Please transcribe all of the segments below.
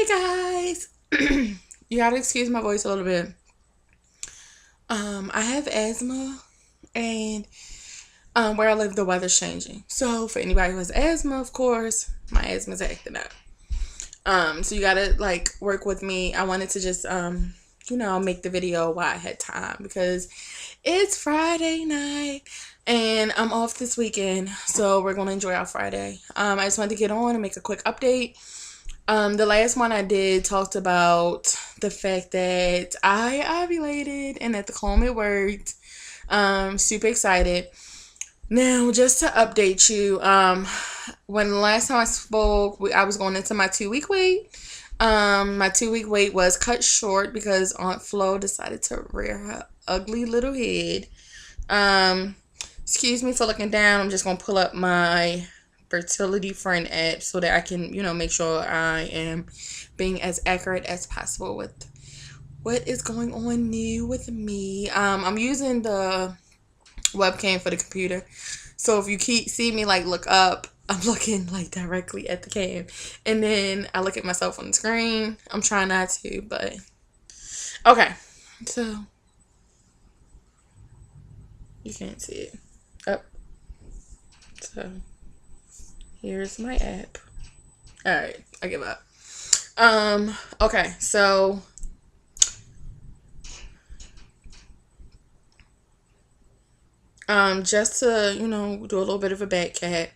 Hi guys. You gotta excuse my voice a little bit. I have asthma, and where I live the weather's changing. So for anybody who has asthma, of course, my asthma's acting up. So you gotta like work with me. I wanted to just make the video while I had time because it's Friday night and I'm off this weekend. So we're gonna enjoy our Friday. I just wanted to get on and make a quick update. The last one I did talked about the fact that I ovulated and that the clomid worked. Super excited. Now, just to update you, when the last time I spoke, I was going into my 2 week wait. My 2 week wait was cut short because Aunt Flo decided to rear her ugly little head. Excuse me for looking down. I'm just gonna pull up my fertility friend app so that I can, make sure I am being as accurate as possible with what is going on new with me. I'm using the webcam for the computer, so if you see me like look up, I'm looking like directly at the cam, and then I look at myself on the screen. I'm trying not to, but okay. So you can't see it up. So here's my app. All right, I give up. Okay, so just to, do a little bit of a recap.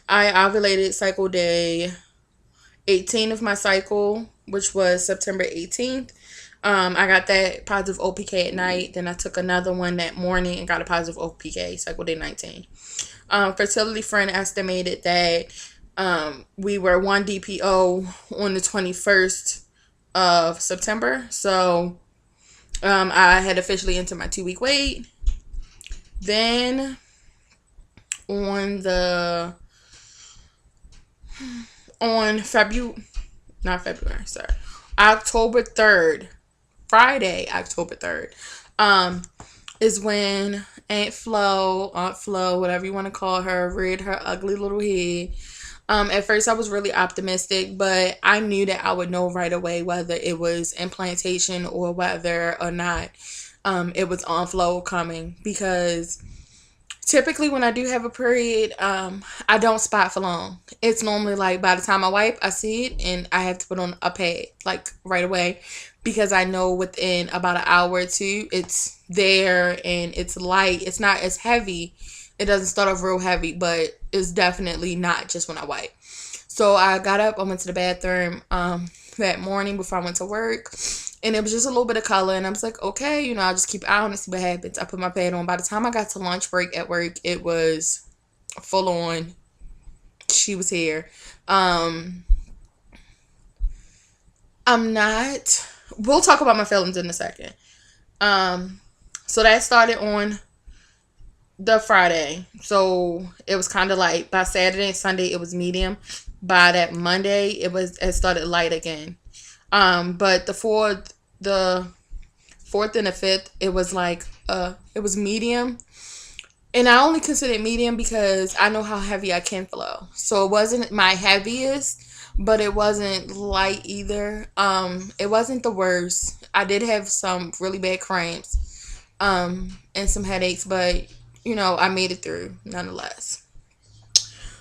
I ovulated cycle day 18 of my cycle, which was September 18th. I got that positive OPK at night. Then I took another one that morning and got a positive OPK, cycle day 19. Fertility friend estimated that we were 1 DPO on the 21st of September. So I had officially entered my 2 week wait. Then on October 3rd, Friday, October 3rd, is when Aunt Flo, whatever you want to call her, reared her ugly little head. At first I was really optimistic, but I knew that I would know right away whether it was implantation or whether or not it was Aunt Flo coming, because typically when I do have a period, I don't spot for long. It's normally like by the time I wipe, I see it and I have to put on a pad like right away, because I know within about an hour or two it's there and it's light. It's not as heavy. It doesn't start off real heavy, but it's definitely not just when I wipe. So I got up, I went to the bathroom that morning before I went to work, and it was just a little bit of color, and I was like, okay, I'll just keep an eye on and see what happens. I put my pad on. By the time I got to lunch break at work, it was full on. She was here. I'm not. We'll talk about my feelings in a second. So that started on the Friday. So it was kind of like by Saturday and Sunday it was medium. By that Monday it started light again. But the fourth and the fifth, it was like it was medium. And I only consider it medium because I know how heavy I can flow. So it wasn't my heaviest, but it wasn't light either. It wasn't the worst. I did have some really bad cramps, and some headaches, but I made it through nonetheless.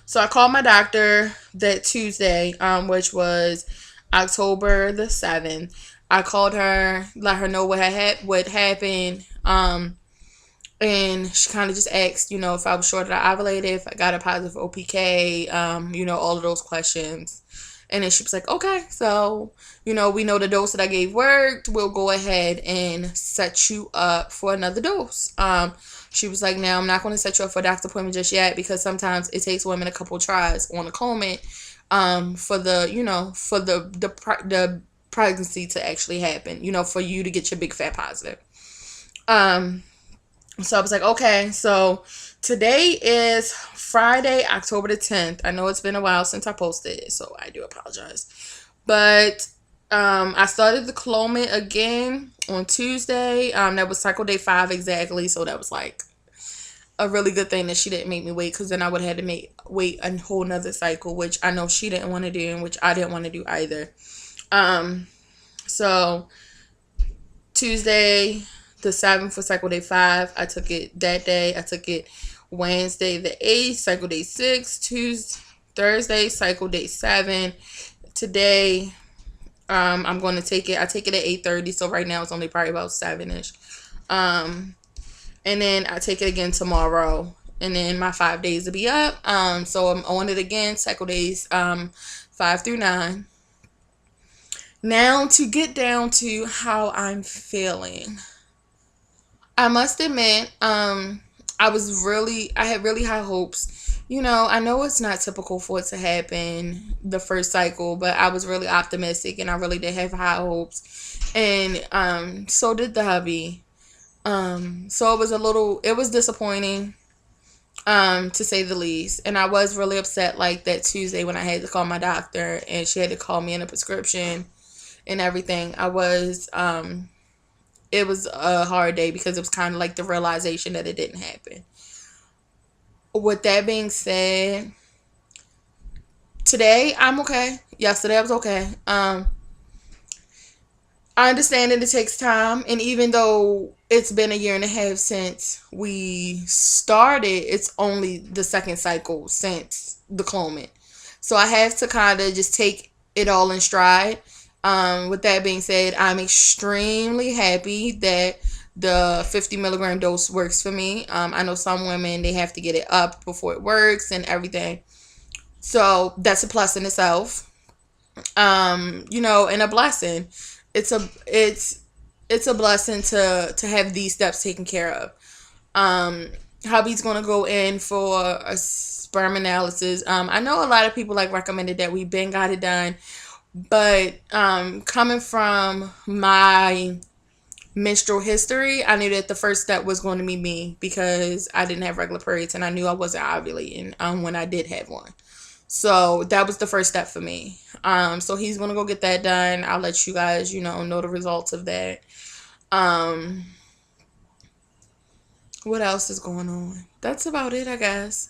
So I called my doctor that Tuesday, which was October the 7th. I called her, let her know what happened. And she kind of just asked, if I was sure that I ovulated, if I got a positive OPK, all of those questions. And then she was like, okay, so, we know the dose that I gave worked. We'll go ahead and set you up for another dose. She was like, now I'm not going to set you up for a doctor's appointment just yet, because sometimes it takes women a couple tries on the clomid for the pregnancy to actually happen, for you to get your big fat positive. So I was like, okay, so today is Friday, October the 10th. I know it's been a while since I posted it, so I do apologize. But I started the clomid again on Tuesday. That was cycle day 5 exactly, so that was like a really good thing that she didn't make me wait, because then I would have had to wait a whole nother cycle, which I know she didn't want to do and which I didn't want to do either. So Tuesday the 7th was cycle day 5. I took it that day. I took it Wednesday the 8th, cycle day 6. Thursday, cycle day 7. Today, I'm going to take it. I take it at 8:30, so right now it's only probably about 7ish. And then I take it again tomorrow, and then my 5 days will be up. So I'm on it again, cycle days 5 through 9. Now to get down to how I'm feeling. I must admit, I had really high hopes. You know, I know it's not typical for it to happen the first cycle, but I was really optimistic and I really did have high hopes. And so did the hubby. So it was disappointing, to say the least. And I was really upset, like that Tuesday when I had to call my doctor and she had to call me in a prescription and everything. It was a hard day because it was kind of like the realization that it didn't happen. With that being said, today I'm okay. Yesterday I was okay. I understand that it takes time, and even though it's been a year and a half since we started, it's only the second cycle since the clomid. So I have to kind of just take it all in stride. With that being said, I'm extremely happy that the 50 milligram dose works for me. I know some women, they have to get it up before it works and everything. So that's a plus in itself. And a blessing. It's a blessing to have these steps taken care of. Hubby's gonna go in for a sperm analysis. I know a lot of people recommended that we been got it done. But coming from my menstrual history, I knew that the first step was going to be me, because I didn't have regular periods and I knew I wasn't ovulating when I did have one. So that was the first step for me. So he's going to go get that done. I'll let you guys, know the results of that. What else is going on? That's about it, I guess.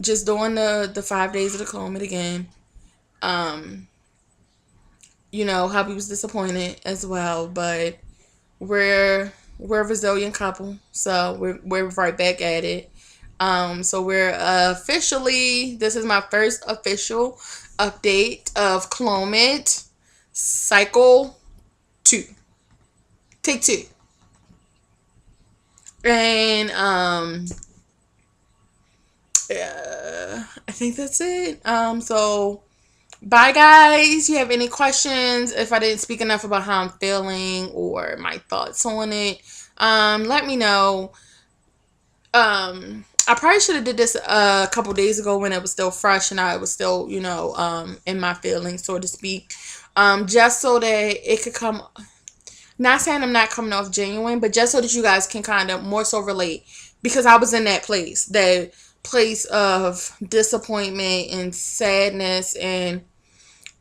Just doing the 5 days of the clomid again. Hubby was disappointed as well, but we're a resilient couple, so we're right back at it. So we're this is my first official update of clomid cycle 2, take 2, and I think that's it. So bye, guys. You have any questions? If I didn't speak enough about how I'm feeling or my thoughts on it, let me know. I probably should have did this a couple days ago when it was still fresh and I was still, in my feelings, so to speak. Just so that it could come. Not saying I'm not coming off genuine, but just so that you guys can kind of more so relate, because I was in that place of disappointment and sadness and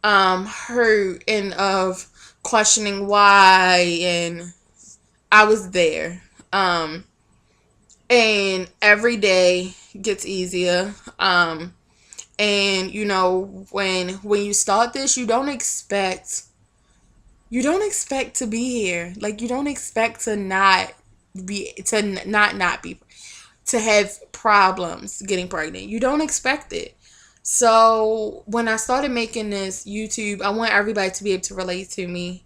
hurt and of questioning why, and I was there. And every day gets easier. And when you start this, you don't expect to be here. Like, you don't expect to not be to have problems getting pregnant. You don't expect it. So when I started making this YouTube, I want everybody to be able to relate to me.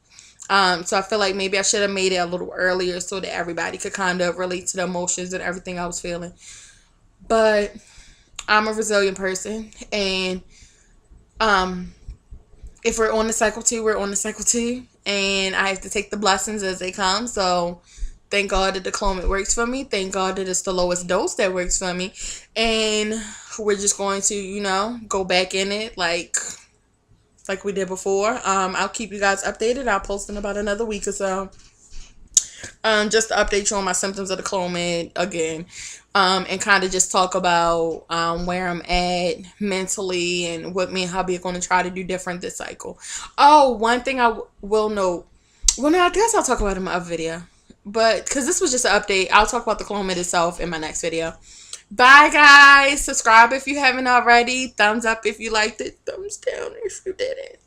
So I feel like maybe I should have made it a little earlier so that everybody could kind of relate to the emotions and everything I was feeling. But I'm a resilient person, and if we're on the cycle 2, we're on the cycle 2, and I have to take the blessings as they come. So thank God that the clomid works for me. Thank God that it's the lowest dose that works for me. And we're just going to, go back in it like we did before. I'll keep you guys updated. I'll post in about another week or so. Just to update you on my symptoms of the clomid again. And kind of just talk about where I'm at mentally and what me and hubby are going to try to do different this cycle. Oh, one thing I will note. Well, no, I guess I'll talk about it in my other video. But because this was just an update, I'll talk about the clomid itself in my next video. Bye, guys. Subscribe if you haven't already. Thumbs up if you liked it. Thumbs down if you didn't.